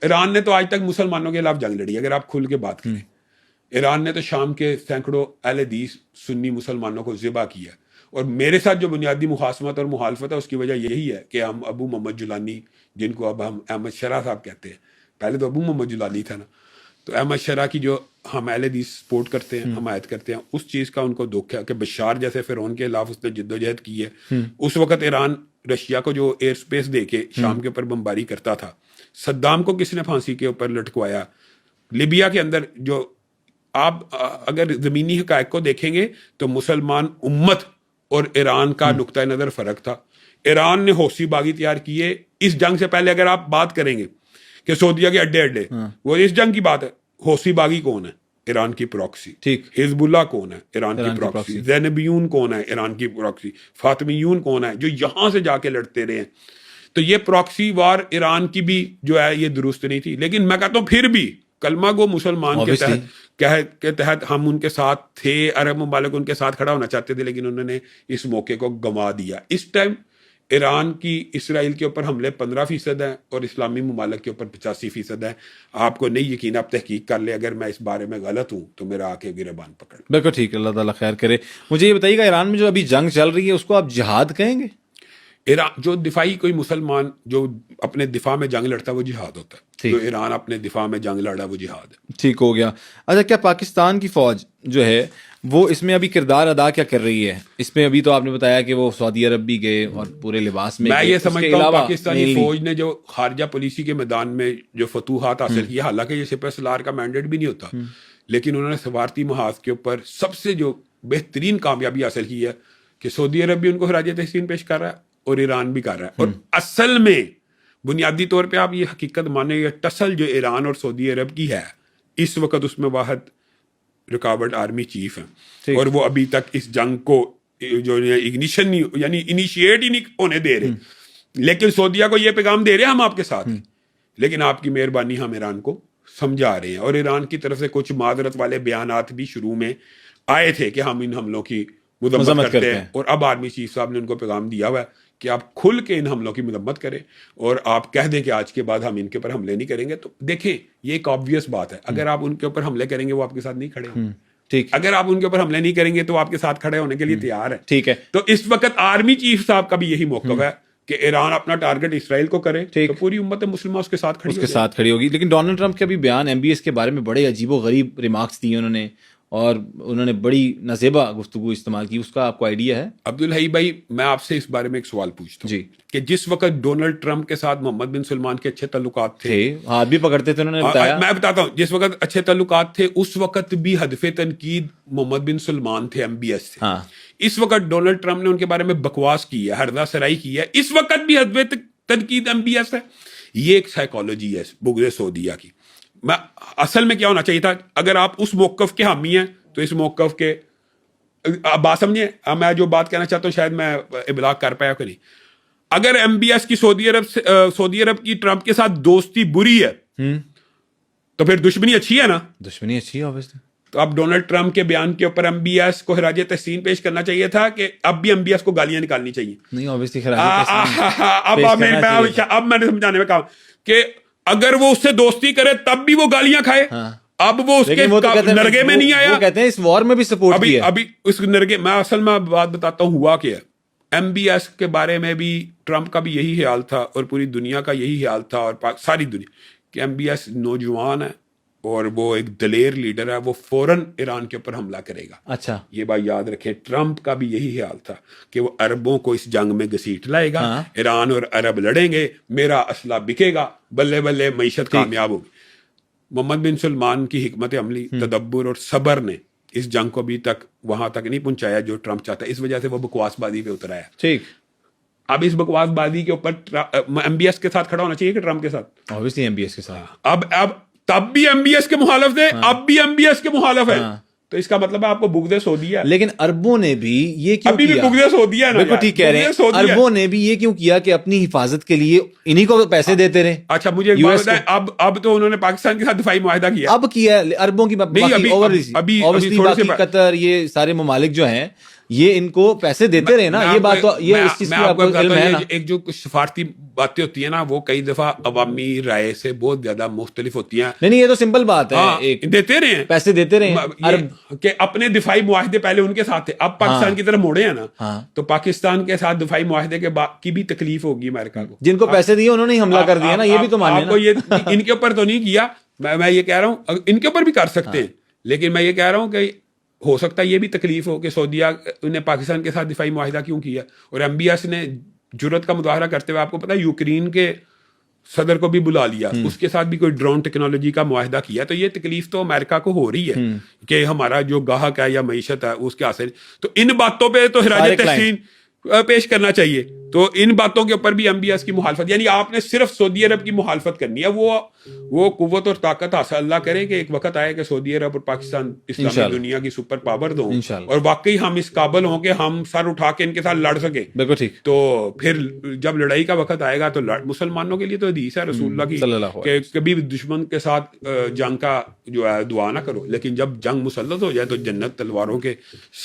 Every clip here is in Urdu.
ایران نے تو آج تک مسلمانوں کے خلاف جنگ لڑی. اگر آپ کھل کے بات کریں, ایران نے تو شام کے سینکڑوں اہل حدیث سنی مسلمانوں کو ذبح کیا. اور میرے ساتھ جو بنیادی مخاصمت اور مخالفت ہے اس کی وجہ یہی ہے کہ ہم ابو محمد جولانی, جن کو اب ہم احمد شرح صاحب کہتے ہیں, پہلے تو ابو محمد جولانی تھا نا, تو احمد شرح کی جو ہم اہل حدیث سپورٹ کرتے ہیں, حمایت کرتے ہیں, اس چیز کا ان کو دکھ ہے کہ بشار جیسے فرعون کے خلاف اس نے جد و جہد کی ہے. اس وقت ایران رشیا کو جو ایئر سپیس دے کے شام کے اوپر بمباری کرتا تھا, صدام کو کس نے پھانسی کے اوپر لٹکوایا, لیبیا کے اندر جو آپ اگر زمینی حقائق کو دیکھیں گے تو مسلمان امت اور ایران کا نقطۂ نظر فرق تھا. ایران نے حوثی باغی تیار کیے اس جنگ سے پہلے. اگر آپ بات کریں گے کہ سعودیہ کے اڈے وہ اس جنگ کی بات ہے, حوثی باغی کون ہے؟ ایران کی پراکسی. حزب اللہ کون ہے؟ ایران کی پراکسی. زینبیون کون ہے؟ ایران کی پراکسی. فاطمیون کون ہے جو یہاں سے جا کے لڑتے رہے ہیں؟ تو یہ پراکسی وار ایران کی بھی جو ہے یہ درست نہیں تھی. لیکن میں کہتا ہوں پھر بھی کلمہ گو مسلمان کے تحت ہم ان کے ساتھ تھے. عرب ممالک ان کے ساتھ کھڑا ہونا چاہتے تھے, لیکن انہوں نے اس موقع کو گنوا دیا. اس ٹائم ایران کی اسرائیل کے اوپر حملے 15% ہیں اور اسلامی ممالک کے اوپر 85% ہیں. آپ کو نہیں یقین, آپ تحقیق کر لیں. اگر میں اس بارے میں غلط ہوں تو میرا آ کے گریبان پکڑ. بالکل ٹھیک, اللہ تعالیٰ خیر کرے. مجھے یہ بتائیے گا, ایران میں جو ابھی جنگ چل رہی ہے اس کو آپ جہاد کہیں گے؟ ایران جو دفاعی کوئی مسلمان جو اپنے دفاع میں جنگ لڑتا ہے وہ جہاد ہوتا ہے. جو ایران اپنے دفاع میں جنگ لڑا وہ جہاد ہے. ٹھیک ہو گیا. اچھا, کیا پاکستان کی فوج جو ہے وہ اس میں ابھی کردار ادا کیا کر رہی ہے؟ اس میں ابھی تو آپ نے بتایا کہ وہ سعودی عرب بھی گئے اور پورے لباس میں یہ سمجھتا ہوں پاکستانی فوج نے جو خارجہ پالیسی کے میدان میں جو فتوحات حاصل کی, حالانکہ یہ سپہ سالار کا مینڈیٹ بھی نہیں ہوتا, لیکن انہوں نے سفارتی محاذ کے اوپر سب سے جو بہترین کامیابی حاصل کی ہے کہ سعودی عرب بھی ان کو خراج تحسین پیش کر رہا ہے اور ایران بھی کر رہا ہے. اور اصل میں بنیادی طور پہ آپ یہ حقیقت مانیں گے, ٹسل جو ایران اور سعودی عرب کی ہے اس وقت اس میں واحد رکاوٹ آرمی چیف ہیں, اور وہ ابھی تک اس جنگ کو جو اگنیشن یعنی انیشیٹ ہی نہیں ہونے دے رہے. لیکن سعودیہ کو یہ پیغام دے رہے ہیں ہم آپ کے ساتھ ہیں, لیکن آپ کی مہربانی ہم ایران کو سمجھا رہے ہیں. اور ایران کی طرف سے کچھ معذرت والے بیانات بھی شروع میں آئے تھے کہ ہم ان حملوں کی مذمت کرتے ہیں, اور اب آرمی چیف صاحب نے ان کو پیغام دیا ہوا ہے کہ آپ کھل کے ان حملوں کی مذمت کریں اور آپ کہہ دیں کہ آج کے بعد ہم ان کے اوپر حملے نہیں کریں گے. تو دیکھیں یہ ایک آبویس بات ہے, اگر آپ ان کے اوپر حملے کریں گے وہ آپ کے ساتھ نہیں کھڑے ہوں. ٹھیک, اگر آپ ان کے اوپر حملے نہیں کریں گے تو آپ کے ساتھ کھڑے ہونے کے لیے تیار ہے. ٹھیک ہے. تو اس وقت آرمی چیف صاحب کا بھی یہی موقف ہے کہ ایران اپنا ٹارگٹ اسرائیل کو کرے تو پوری امت مسلمہ اس کے ساتھ کھڑی ہوگی. لیکن ڈونلڈ ٹرمپ کا بھی بیان ایم بی ایس کے بارے میں بڑے عجیب و غریب ریمارکس دیے انہوں نے, اور انہوں نے بڑی نازیبا گفتگو استعمال کی. اس کا آپ کو آئیڈیا ہے؟ عبدالحی بھائی, میں آپ سے اس بارے میں ایک سوال پوچھتا ہوں کہ جس وقت ڈونلڈ ٹرمپ کے ساتھ محمد بن سلمان کے اچھے تعلقات تھے, ہاتھ بھی پکڑتے تھے, انہوں نے بتایا, میں بتاتا ہوں, جس وقت اچھے تعلقات تھے اس وقت بھی ہدف تنقید محمد بن سلمان تھے, ایم بی ایس سے. اس وقت ڈونلڈ ٹرمپ نے ان کے بارے میں بکواس کی ہے, ہردہ سرائی کی ہے, اس وقت بھی ہدف تنقید ایم بی ایس ہے. یہ ایک سائیکالوجی ہے بغض سعودیہ کی. میں اصل میں کیا ہونا چاہیے تھا, اگر آپ اس موقف کے حامی ہیں تو اس موقف کے بات سمجھیں. میں جو بات کہنا چاہتا ہوں شاید میں ابلاغ کر پایا کہ نہیں. اگر ایم بی ایس کی سعودی عرب کی ٹرمپ کے ساتھ دوستی بری ہے تو پھر دشمنی اچھی ہے نا. دشمنی اچھی ہے obviously. تو اب ڈونلڈ ٹرمپ کے بیان کے اوپر ایم بی ایس کو خراج تحسین پیش کرنا چاہیے تھا کہ اب بھی ایم بی ایس کو گالیاں نکالنی چاہیے. نہیں obviously اب میں نے سمجھانے میں کہا کہ اگر وہ اس سے دوستی کرے تب بھی وہ گالیاں کھائے. اب وہ اس کے نرگے میں نہیں آیا, وہ کہتے ہیں اس وار میں بھی سپورٹ کیا. ابھی اس نرگے میں اصل میں بات بتاتا ہوں ہوا کیا. ایم بی ایس کے بارے میں بھی ٹرمپ کا بھی یہی خیال تھا اور پوری دنیا کا یہی خیال تھا اور ساری دنیا کہ ایم بی ایس نوجوان ہے اور وہ ایک دلیر لیڈر ہے, وہ فوراً ایران کے اوپر حملہ کرے گا. اچھا, یہ بات یاد رکھیں, ٹرمپ کا بھی یہی خیال تھا کہ وہ عربوں کو اس جنگ میں گھسیٹ لائے گا, ایران اور عرب لڑیں گے, میرا اسلحہ بکے گا, بلے بلے معیشت کامیاب ہوگی. محمد بن سلمان کی حکمت عملی, تدبر اور صبر نے اس جنگ کو ابھی تک وہاں تک نہیں پہنچایا جو ٹرمپ چاہتا ہے. اس وجہ سے وہ بکواس بازی پہ اتر آیا. ٹھیک, اب اس بکواس بازی کے اوپر ایم بی ایس کے ساتھ کھڑا ہونا چاہیے کہ ٹرمپ کے ساتھ. obviously ایم بی ایس کے ساتھ. اب تب بھی ایم بی ایس کے مخالف تھے, اب بھی ایم بی ایس کے مخالف ہے. تو اس کا مطلب ہے آپ کو بغض سعودیہ. لیکن عربوں نے بھی یہ کیوں ابھی بھی بغض سعودیہ ہے نا. بالکل ٹھیک کہہ رہے ہیں, عربوں نے بھی یہ کیوں کیا کہ اپنی حفاظت کے لیے انہی کو پیسے دیتے رہے. اچھا مجھے ایک بات بتائیں, اب تو انہوں نے پاکستان کے ساتھ دفاعی معاہدہ کیا, اب کیا عربوں کی. قطر, یہ سارے ممالک جو ہیں یہ ان کو پیسے دیتے رہے نا, یہ بات تو یہ اس چیز کی آپ کو علم ہے نا. ایک جو کچھ سفارتی باتیں ہوتی ہیں نا وہ کئی دفعہ عوامی رائے سے بہت زیادہ مختلف ہوتی ہیں. نہیں یہ تو سمپل بات ہے, دیتے رہے ہیں, پیسے دیتے رہے ہیں کہ اپنے دفاعی معاہدے پہلے ان کے ساتھ تھے, اب پاکستان کی طرف موڑے ہیں نا, تو پاکستان کے ساتھ دفاعی معاہدے کی بھی تکلیف ہوگی امریکہ کو. جن کو پیسے دیے انہوں نے حملہ کر دیا نا, یہ بھی تو ماننے نا. یہ ان کے اوپر تو نہیں کیا, میں یہ کہہ رہا ہوں ان کے اوپر بھی کر سکتے ہیں, لیکن میں یہ کہہ رہا ہوں کہ ہو سکتا ہے یہ بھی تکلیف ہو کہ سعودیہ نے پاکستان کے ساتھ دفاعی معاہدہ کیوں کیا. اور MBS نے جرت کا مظاہرہ کرتے ہوئے آپ کو پتا ہے یوکرین کے صدر کو بھی بلا لیا, اس کے ساتھ بھی کوئی ڈرون ٹیکنالوجی کا معاہدہ کیا. تو یہ تکلیف تو امریکہ کو ہو رہی ہے کہ ہمارا جو گاہک ہے یا معیشت ہے اس کے حاصل. تو ان باتوں پہ تو خراج تحسین پیش کرنا چاہیے. تو ان باتوں کے اوپر بھی MBS کی مخالفت, یعنی آپ نے صرف سعودی عرب کی مخالفت کرنی ہے. وہ قوت اور طاقت حاصل اللہ کرے کہ ایک وقت آئے کہ سعودی عرب اور پاکستان اسلامی دنیا کی سپر پاور ہوں اور واقعی ہم اس قابل ہوں کہ ہم سر اٹھا کے ان کے ساتھ لڑ سکیں. بالکل ٹھیک. تو پھر جب لڑائی کا وقت آئے گا تو مسلمانوں کے لیے تو حدیث ہے رسول اللہ کی کہ کبھی دشمن کے ساتھ جنگ کا جو ہے دعا نہ کرو, لیکن جب جنگ مسلط ہو جائے تو جنت تلواروں کے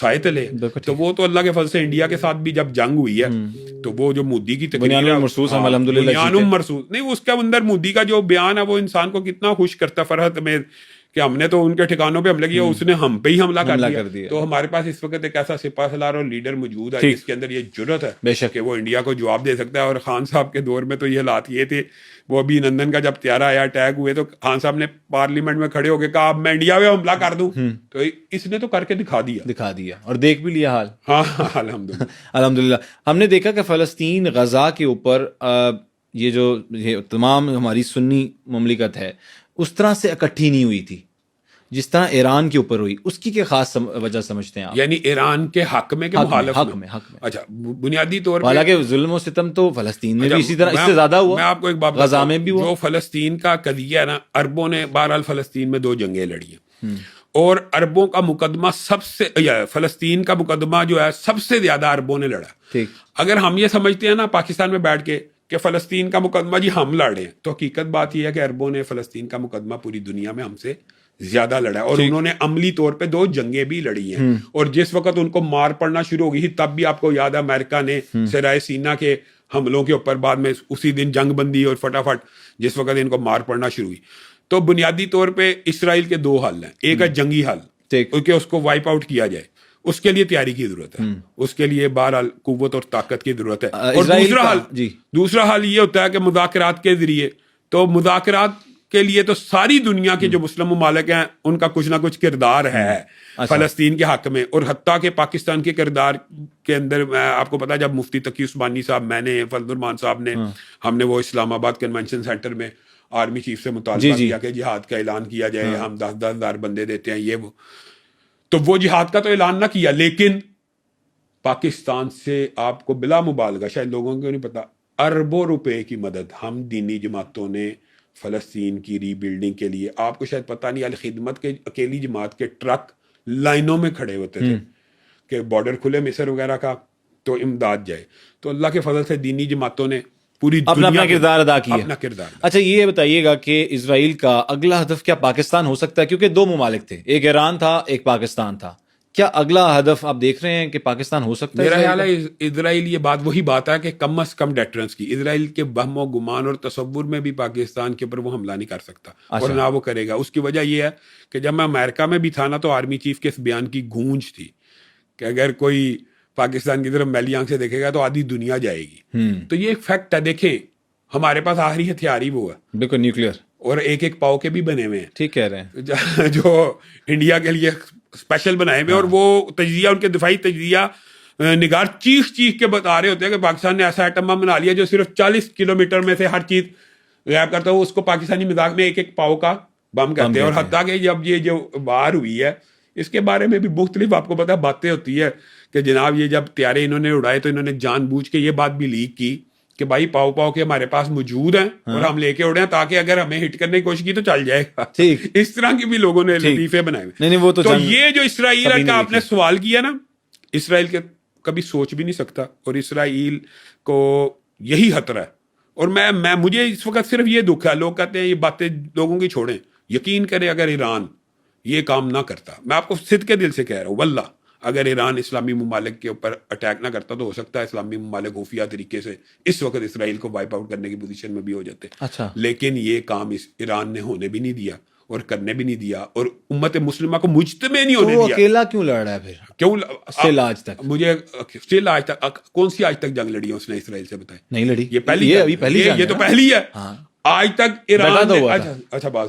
سائے تلے. تو وہ تو اللہ کے فضل سے انڈیا کے ساتھ بھی جب جنگ ہوئی ہے تو وہ جو مودی کی بنیان مرصوص ہم الحمدللہ بنیان مرصوص نہیں, اس کے اندر مودی کا جو بیان ہے وہ انسان کو کتنا خوش کرتا فرحت میں کہ ہم نے تو ان کے ٹھکانوں پہ حملہ کیا, اس نے ہم پہ ہی حملہ کر دیا. تو ہمارے پاس اس وقت ایک ایسا سپاہ سالار اور لیڈر موجود ہے جس کے اندر یہ جرت ہے کہ وہ انڈیا کو جواب دے سکتا ہے. اور خان صاحب کے دور میں تو یہ حالات یہ تھے, وہ ابھی نندن کا جب طیارہ آیا اٹیک ہوئے تو خان صاحب نے پارلیمنٹ میں کھڑے ہو کے کہا اب میں انڈیا پہ حملہ کر دوں. تو اس نے تو کر کے دکھا دیا اور دیکھ بھی لیا حال. ہاں الحمدللہ الحمدللہ. ہم نے دیکھا کہ فلسطین غزہ کے اوپر یہ جو تمام ہماری سنی مملکت ہے اس طرح سے اکٹھی نہیں ہوئی تھی جس طرح ایران کے اوپر ہوئی. اس کی کیا خاص وجہ سمجھتے ہیں آپ؟ یعنی ایران کے حق میں کہ مخالف میں. اچھا بنیادی طور پر حالانکہ ظلم و ستم تو فلسطین میں بھی اسی طرح اس سے زیادہ ہوا. میں آپ کو ایک بات غزہ میں بھی ہوا. جو فلسطین کا قضیہ ہے نا, عربوں نے بہرحال فلسطین میں 2 جنگیں لڑی ہیں اور عربوں کا مقدمہ فلسطین کا مقدمہ جو ہے سب سے زیادہ عربوں نے لڑا. اگر ہم یہ سمجھتے ہیں نا پاکستان میں بیٹھ کے کہ فلسطین کا مقدمہ جی ہم لڑے ہیں, تو حقیقت بات یہ ہے کہ عربوں نے فلسطین کا مقدمہ پوری دنیا میں ہم سے زیادہ لڑا ہے اور انہوں نے عملی طور پہ 2 جنگیں بھی لڑی ہیں. اور جس وقت ان کو مار پڑنا شروع ہو گئی تب بھی آپ کو یاد ہے امریکہ نے سرائے سینا کے حملوں کے اوپر بعد میں اسی دن جنگ بندی اور فٹافٹ جس وقت ان کو مار پڑنا شروع ہوئی. تو بنیادی طور پہ اسرائیل کے 2 حل ہیں, ایک ہے جنگی حل کہ اس کو وائپ آؤٹ کیا جائے, اس کے لیے تیاری کی ضرورت ہے, اس کے لیے بہرحال قوت اور طاقت کی ضرورت ہے. اور دوسرا حل یہ ہوتا ہے کہ مذاکرات کے ذریعے. تو مذاکرات کے لیے تو ساری دنیا کے جو مسلم ممالک ہیں ان کا کچھ نہ کچھ کردار ہے فلسطین کے حق میں, اور حتیٰ کہ پاکستان کے کردار کے اندر آپ کو پتا جب مفتی تقی عثمانی صاحب, میں نے, فضل الرحمان صاحب نے, ہم نے وہ اسلام آباد کنونشن سینٹر میں آرمی چیف سے مطالبہ کیا کہ جہاد کا اعلان کیا جائے, ہم 10,000 10,000 بندے دیتے ہیں یہ وہ. تو وہ جہاد کا تو اعلان نہ کیا, لیکن پاکستان سے آپ کو بلا مبالغہ, شاید لوگوں کو نہیں پتا, اربوں روپے کی مدد ہم دینی جماعتوں نے فلسطین کی ری بلڈنگ کے لیے, آپ کو شاید پتہ نہیں, الخدمت کے اکیلی جماعت کے ٹرک لائنوں میں کھڑے ہوتے تھے کہ بارڈر کھلے مصر وغیرہ کا تو امداد جائے. تو اللہ کے فضل سے دینی جماعتوں نے پوری اپنا کردار ادا کیا. اچھا یہ بتائیے گا کہ اسرائیل کا اگلا ہدف کیا پاکستان ہو سکتا ہے, کیونکہ 2 ممالک تھے, ایک ایران تھا ایک پاکستان تھا. کیا اگلا ہدف آپ دیکھ رہے ہیں کہ پاکستان ہو سکتا ہے؟ میرا خیال ہے اسرائیل یہ بات وہی بات ہے کہ کم از کم ڈیٹرنس کی, اسرائیل کے وہم و گمان اور تصور میں بھی پاکستان کے اوپر وہ حملہ نہیں کر سکتا اور نہ وہ کرے گا. اس کی وجہ یہ ہے کہ جب میں امریکہ میں بھی تھا نا تو آرمی چیف کے اس بیان کی گونج تھی کہ اگر کوئی پاکستان کی طرف میلی آنکھ سے دیکھے گا تو آدھی دنیا جائے گی. تو یہ ایک فیکٹ ہے. دیکھیں ہمارے پاس آخری ہتھیار ہی وہ ہے, بالکل نیوکلیئر, اور ایک پاؤ کے بھی بنے ہوئے ہیں. ٹھیک کہہ رہے ہیں, جو انڈیا کے لیے اسپیشل بنائے ہوئے, اور وہ تجزیہ ان کے دفاعی تجزیہ نگار چیخ کے بتا رہے ہوتے ہیں کہ پاکستان نے ایسا ایٹم بم بنا لیا جو صرف 40 کلومیٹر میں سے ہر چیز غائب کرتا ہے. اس کو پاکستانی مذاق میں ایک پاؤ کا بم کہتے ہیں. اور حتیٰ کہ جب یہ جو وار ہوئی ہے اس کے بارے میں بھی مختلف آپ کو پتا باتیں ہوتی ہے کہ جناب یہ جب طیارے انہوں نے اڑائے تو انہوں نے جان بوجھ کے یہ بات بھی لیک کی کہ بھائی پاؤ کے ہمارے پاس موجود ہیں اور ہم لے کے اڑے ہیں تاکہ اگر ہمیں ہٹ کرنے کی کوشش کی تو چل جائے گا. اس طرح کی بھی لوگوں نے لطیفے بنائے ہوئے. تو یہ جو اسرائیل کا آپ نے سوال کیا نا, اسرائیل کے کبھی سوچ بھی نہیں سکتا, اور اسرائیل کو یہی خطرہ ہے. اور میں مجھے اس وقت صرف یہ دکھ ہے, لوگ کہتے ہیں یہ باتیں لوگوں کی چھوڑیں, یقین کریں اگر ایران یہ کام نہ کرتا, میں آپ کو صدق کے دل سے کہہ رہا ہوں واللہ, اگر ایران اسلامی ممالک کے اوپر اٹیک نہ کرتا تو ہو سکتا ہے اسلامی ممالک خفیہ طریقے سے اس وقت اسرائیل کو وائپ آؤٹ کرنے کی پوزیشن میں بھی ہو جاتے. اچھا. لیکن یہ کام ایران نے ہونے بھی نہیں دیا اور کرنے بھی نہیں دیا, اور امت مسلمہ کو مجتمع نہیں ہونے وہ دیا. اکیلا کیوں لڑ رہا ہے پھر کیوں اسٹل آج تک؟ مجھے اسٹل آج تک کون سی آج تک جنگ لڑی ہے اس نے اسرائیل سے بتائیں؟ نہیں لڑی. یہ پہلی, یہ ابھی پہلی یہ تو پہلی ہے. آج تک ایران ڈٹا تو ہوا اچھا بات